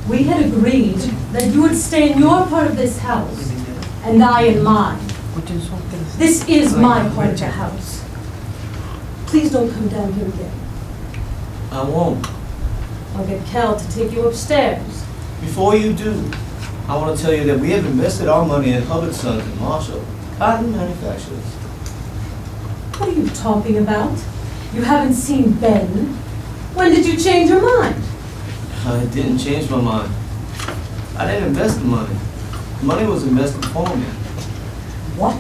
We had agreed that you would stay in your part of this house, and I in mine. This is my part of the house. Please don't come down here again. I won't. I'll get Cal to take you upstairs. Before you do, I want to tell you that we have invested our money in Hubbard Sons and Marshall, cotton manufacturers. What are you talking about? You haven't seen Ben. When did you change your mind? I didn't change my mind. I didn't invest the money. The money was invested for me. What?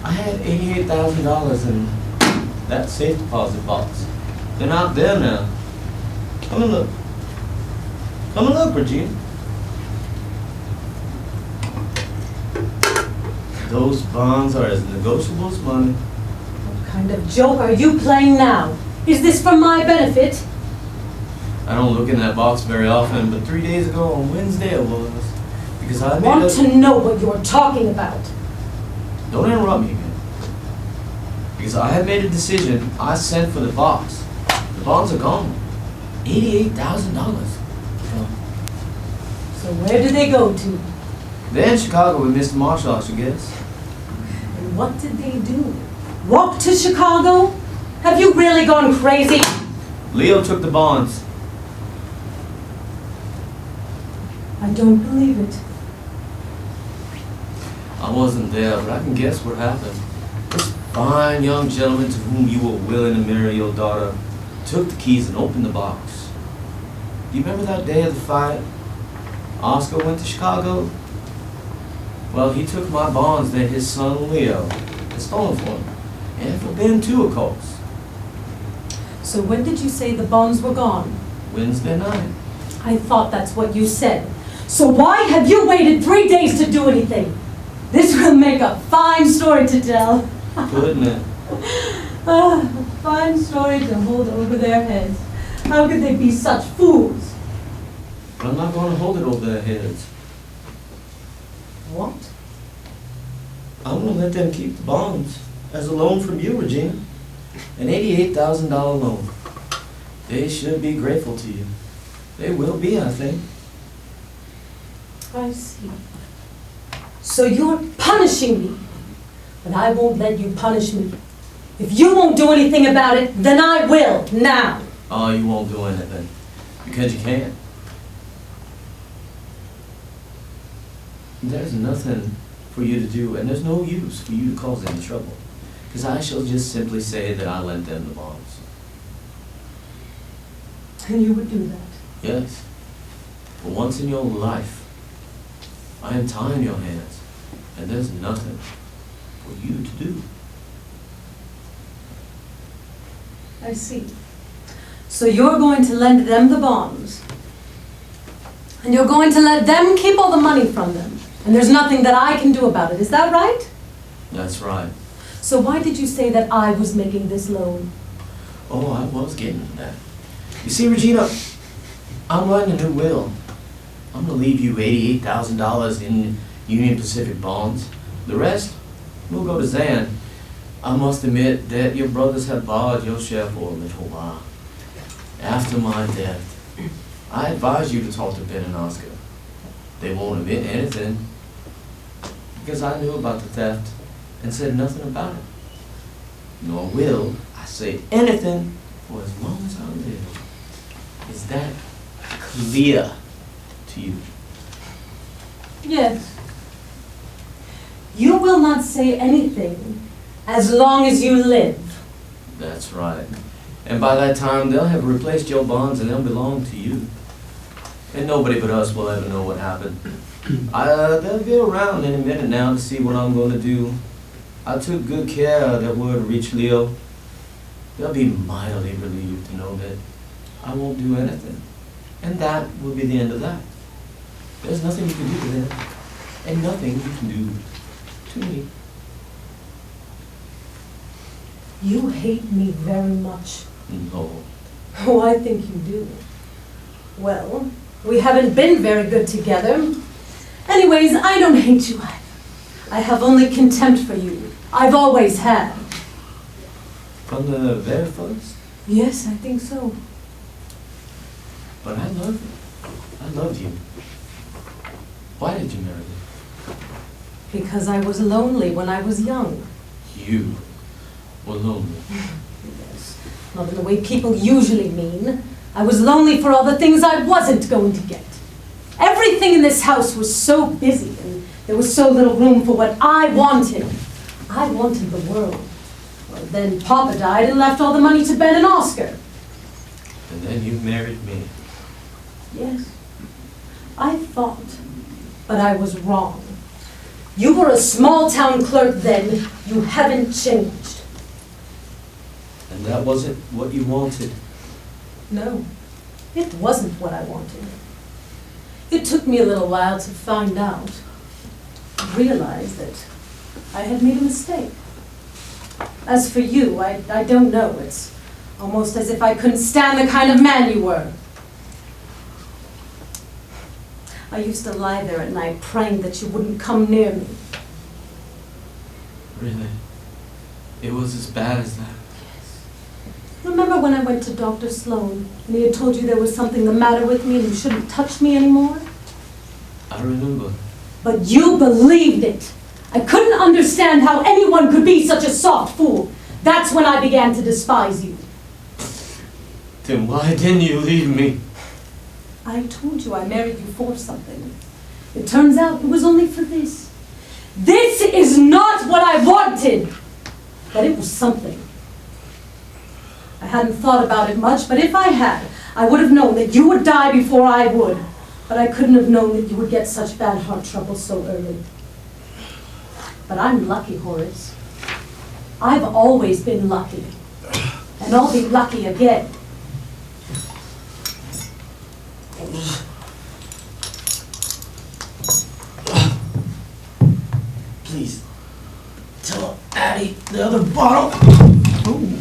I had $88,000 in that safe deposit box. They're not there now. Come and look. Come and look, Regina. Those bonds are as negotiable as money. What kind of joke are you playing now? Is this for my benefit? I don't look in that box very often, but 3 days ago on Wednesday it was. Because I want to know what you're talking about. Don't interrupt me again. Because I had made a decision. I sent for the box. The bonds are gone. $88,000. So where did they go to? They're in Chicago with Mr. Marshall, I should guess. And what did they do? Walk to Chicago? Have you really gone crazy? Leo took the bonds. I don't believe it. I wasn't there, but I can guess what happened. This fine young gentleman to whom you were willing to marry your daughter took the keys and opened the box. Do you remember that day of the fight? Oscar went to Chicago? Well, he took my bonds that his son Leo had stolen for him. And for Ben too, of course. So when did you say the bonds were gone? Wednesday night. I thought that's what you said. So why have you waited 3 days to do anything? This will make a fine story to tell. Couldn't it? A fine story to hold over their heads. How could they be such fools? But I'm not going to hold it over their heads. What? I'm going to let them keep the bonds as a loan from you, Regina. An $88,000 loan. They should be grateful to you. They will be, I think. I see. So you're punishing me, but I won't let you punish me. If you won't do anything about it, then I will, now. Oh, you won't do anything. Because you can't. There's nothing for you to do, and there's no use for you to cause any trouble. Because I shall just simply say that I lent them the bonds. And you would do that? Yes. For once in your life, I am tying your hands, and there's nothing for you to do. I see. So you're going to lend them the bonds, and you're going to let them keep all the money from them, and there's nothing that I can do about it. Is that right? That's right. So why did you say that I was making this loan? Oh, I was getting to that. You see, Regina, I'm writing a new will. I'm going to leave you $88,000 in Union Pacific bonds. The rest, we'll go to Zan. I must admit that your brothers have borrowed your share for a little while. After my death, I advise you to talk to Ben and Oscar. They won't admit anything because I knew about the theft and said nothing about it. Nor will I say anything for as long as I live. Is that clear to you? Yes. You will not say anything as long as you live. That's right. And by that time, they'll have replaced your bonds and they'll belong to you. And nobody but us will ever know what happened. They'll be around in a minute now to see what I'm going to do. I took good care that word reach Leo. They'll be mightily relieved to know that I won't do anything. And that will be the end of that. There's nothing you can do to them, and nothing you can do to me. You hate me very much. No. Oh, I think you do. Well, we haven't been very good together. Anyways, I don't hate you. I have only contempt for you. I've always had. From the very first? Yes, I think so. But I love you. I loved you. Why did you marry me? Because I was lonely when I was young. You were lonely. Yes, not in the way people usually mean. I was lonely for all the things I wasn't going to get. Everything in this house was so busy, and there was so little room for what I wanted. I wanted the world. Well, then Papa died and left all the money to Ben and Oscar. And then you married me. Yes, I thought, but I was wrong. You were a small-town clerk then. You haven't changed. And that wasn't what you wanted. No, it wasn't what I wanted. It took me a little while to find out, realize that I had made a mistake. As for you, I don't know. It's almost as if I couldn't stand the kind of man you were. I used to lie there at night praying that you wouldn't come near me. Really? It was as bad as that? Yes. Remember when I went to Dr. Sloan and he had told you there was something the matter with me and you shouldn't touch me anymore? I remember. But you believed it. I couldn't understand how anyone could be such a soft fool. That's when I began to despise you. Then why didn't you leave me? I told you I married you for something. It turns out it was only for this. This is not what I wanted! But it was something. I hadn't thought about it much, but if I had, I would have known that you would die before I would. But I couldn't have known that you would get such bad heart trouble so early. But I'm lucky, Horace. I've always been lucky. And I'll be lucky again. Please, tell Addie the other bottle. Ooh.